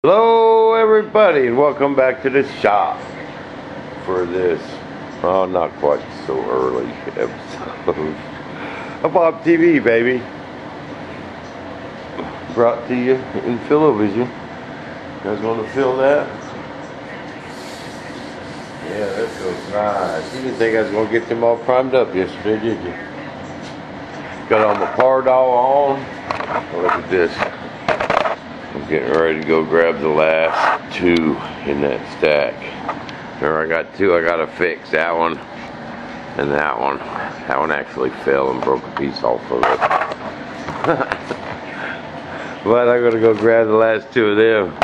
Hello everybody and welcome back to the shop for this, not quite so early episode of Bob TV, baby. Brought to you in Philovision. You guys want to feel that? Yeah, that feels nice. You didn't think I was going to get them all primed up yesterday, did you? Got all my Pardol on. Oh, look at this. I'm getting ready to go grab the last two in that stack. Remember, I got two I gotta fix, that one and that one. That one actually fell and broke a piece off of it. But I'm gonna go grab the last two of them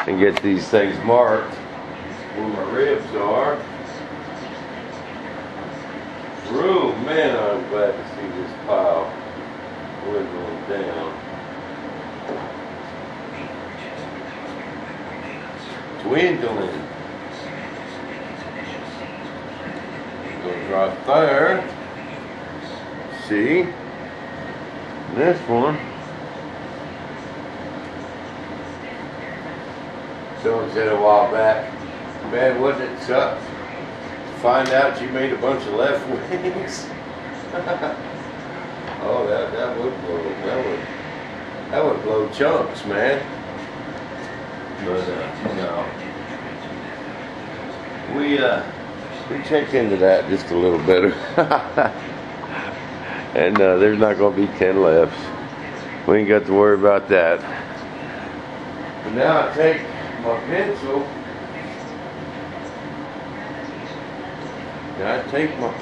and get these things marked where my ribs are. Room, man, I'm glad to see this pile dwindling down. Dwindling. Goes right there. See? This one. Someone said a while back, man, wouldn't it suck to find out you made a bunch of left wings? Oh, that would blow. That would blow chunks, man. But no, we checked into that just a little better, and there's not going to be 10 left. We ain't got to worry about that. But now I take my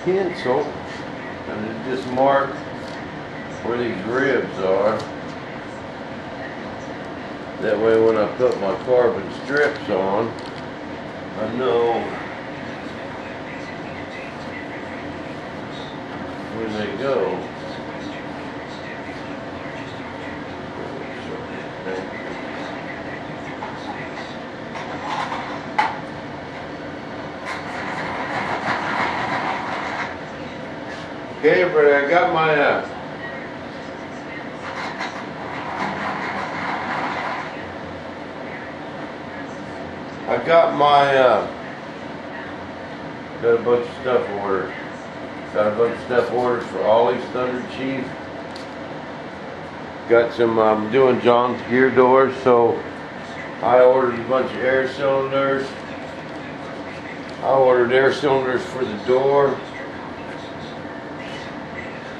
pencil, and just mark where these ribs are. That way when I put my carbon strips on, I know where they go. Okay, but I got my got a bunch of stuff ordered. Got a bunch of stuff ordered for Ollie's Thunderchief. Got some, I'm doing John's gear doors, so I ordered a bunch of air cylinders. I ordered air cylinders for the door.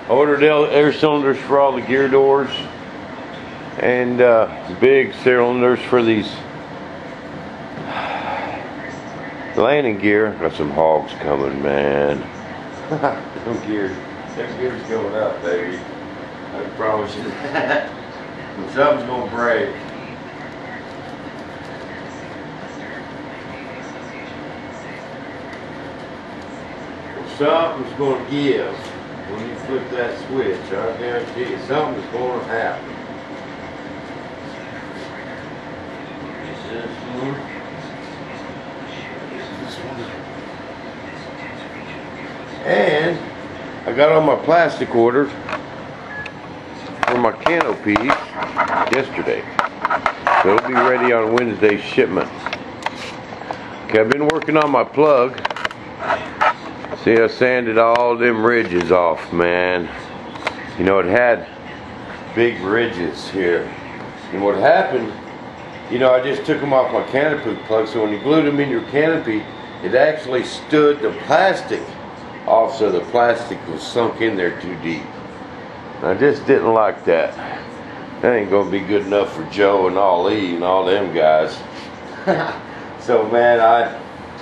I ordered air cylinders for all the gear doors. And big cylinders for these landing gear. Got some hogs coming, man. Them gears going up, baby. I promise you that. Something's gonna break. Something's gonna give when you flip that switch. I guarantee you, something's gonna happen. This one. And I got all my plastic ordered for my canopy yesterday. So it'll be ready on Wednesday's shipment. Okay, I've been working on my plug. See, I sanded all them ridges off, man. You know, it had big ridges here. And what happened, you know, I just took them off my canopy plug, so when you glued them in your canopy, it actually stood the plastic off, so the plastic was sunk in there too deep. I just didn't like that. That ain't gonna be good enough for Joe and Ali and all them guys. So man, I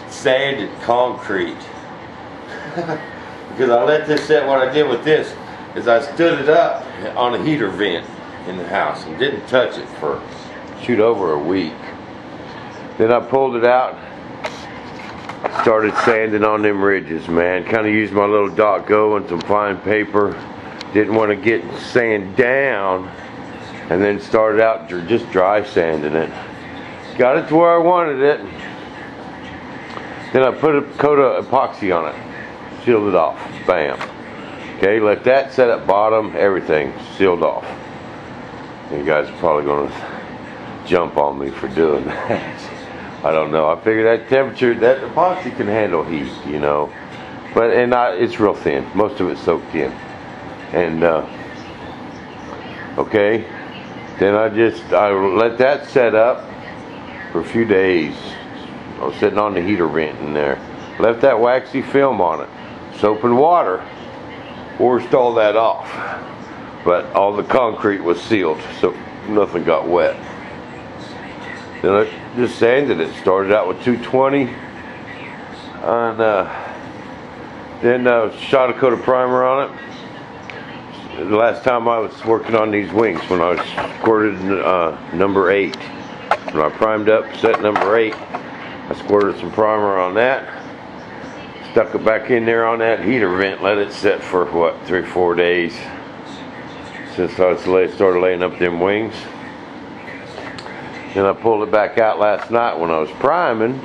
sanded concrete. Because I let this set. What I did with this is I stood it up on a heater vent in the house and didn't touch it for over a week. Then I pulled it out, started sanding on them ridges, man. Kind of used my little .go and some fine paper. Didn't want to get sand down, and then started out just dry sanding it. Got it to where I wanted it. Then I put a coat of epoxy on it, sealed it off. Bam. Okay, let that set up bottom, everything sealed off. You guys are probably going to jump on me for doing that. I don't know. I figure that temperature, that epoxy can handle heat, you know. But it's real thin. Most of it's soaked in. And okay, then I let that set up for a few days. I was sitting on the heater vent in there. Left that waxy film on it. Soap and water washed all that off. But all the concrete was sealed, so nothing got wet. Then I just sanded it. Started out with 220, and then shot a coat of primer on it. The last time I was working on these wings, when I was squirted number 8. When I primed up set number 8, I squirted some primer on that. Stuck it back in there on that heater vent. Let it set for what, 3-4 days. Since I started laying up them wings. Then I pulled it back out last night when I was priming.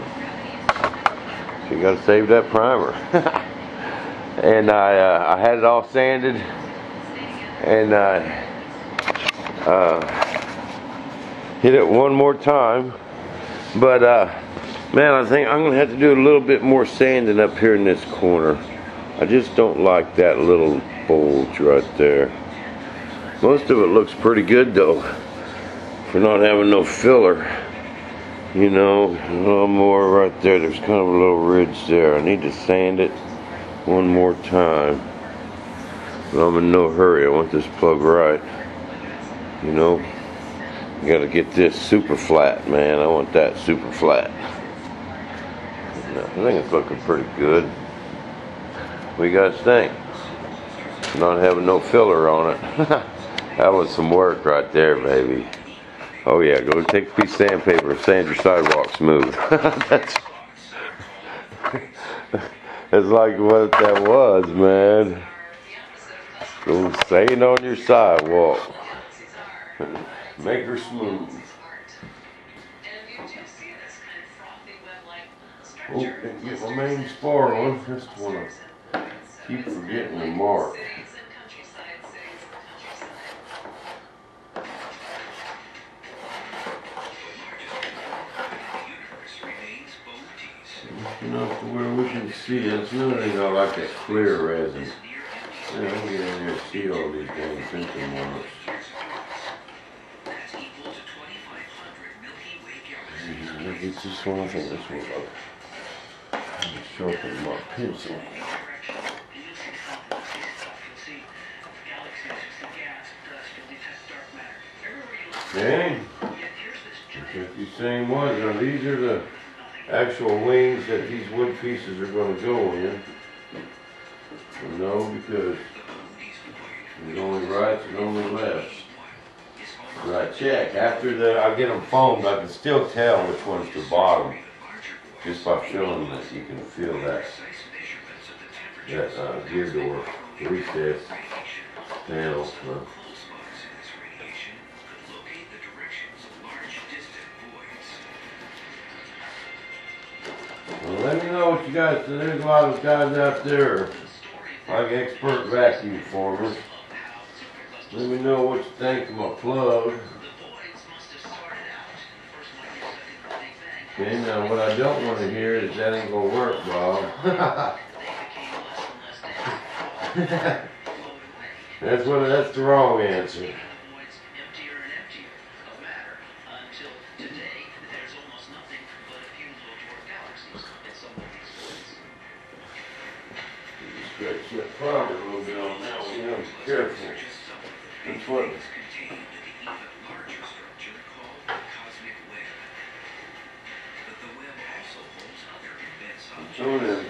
So you gotta save that primer. And I had it all sanded, and I hit it one more time. But man, I think I'm gonna have to do a little bit more sanding up here in this corner. I just don't like that little bulge right there. Most of it looks pretty good though, for not having no filler. You know, a little more right there. There's kind of a little ridge there. I need to sand it one more time. But I'm in no hurry. I want this plug right. You know, you gotta get this super flat, man. I want that super flat. I think it's looking pretty good. What do you guys think? Not having no filler on it. That was some work right there, baby. Oh yeah, go take a piece of sandpaper and sand your sidewalk smooth. That's like what that was, man. Go sand on your sidewalk. Make her smooth. Oh, didn't get my main spar on. Just want to keep forgetting the mark. Enough to where we can see it. That's another thing I like, that clear resin. Yeah, I can get in there and see all these dang printing marks. It's this one, I think this one. Let me sharpen my pencil. Okay. Check these same ones. Now these are the actual wings that these wood pieces are going to go in. No, because there's only rights and only lefts. But I check after I get them foamed, I can still tell which one's the bottom just by feeling that. You can feel that gear door recess panel. Well, let me know what you guys. There's a lot of guys out there like expert vacuum formers. Let me know what you think of my plug. Okay, now what I don't want to hear is that ain't gonna work, Bob. That's the wrong answer. Stretch that primer a little bit on that one. You have to be careful. That's what. So then,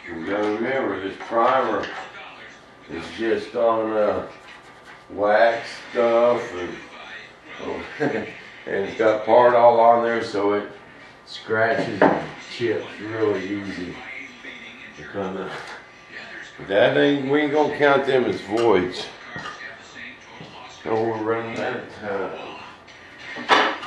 you gotta remember, this primer is just on wax stuff, and it's got part all on there, so it scratches and chips really easy. That ain't, we ain't gonna count them as voids. So we're running out of time.